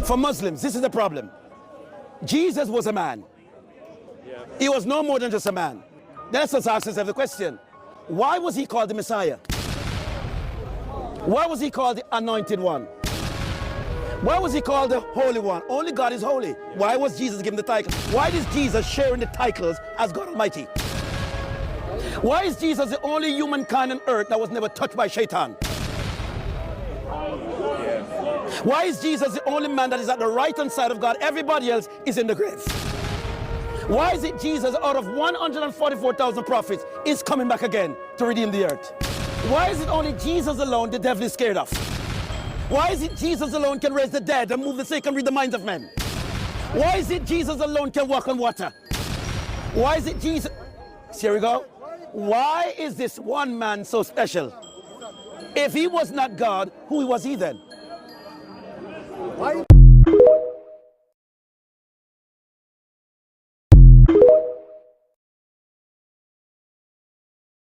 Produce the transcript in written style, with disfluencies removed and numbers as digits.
For Muslims, this is the problem. Jesus was a man. He was no more than just a man. Then let's ask ourselves the question. Why was he called the Messiah? Why was he called the Anointed One? Why was he called the Holy One? Only God is holy. Why was Jesus given the title? Why is Jesus sharing the titles as God Almighty? Why is Jesus the only humankind on earth that was never touched by Shaitan? Why is Jesus the only man that is at the right-hand side of God? Everybody else is in the grave. Why is it Jesus, out of 144,000 prophets, is coming back again to redeem the earth? Why is it only Jesus alone the devil is scared of? Why is it Jesus alone can raise the dead and move the sick and read the minds of men? Why is it Jesus alone can walk on water? Why is it Jesus... Here we go. Why is this one man so special? If he was not God, who was he then? Why?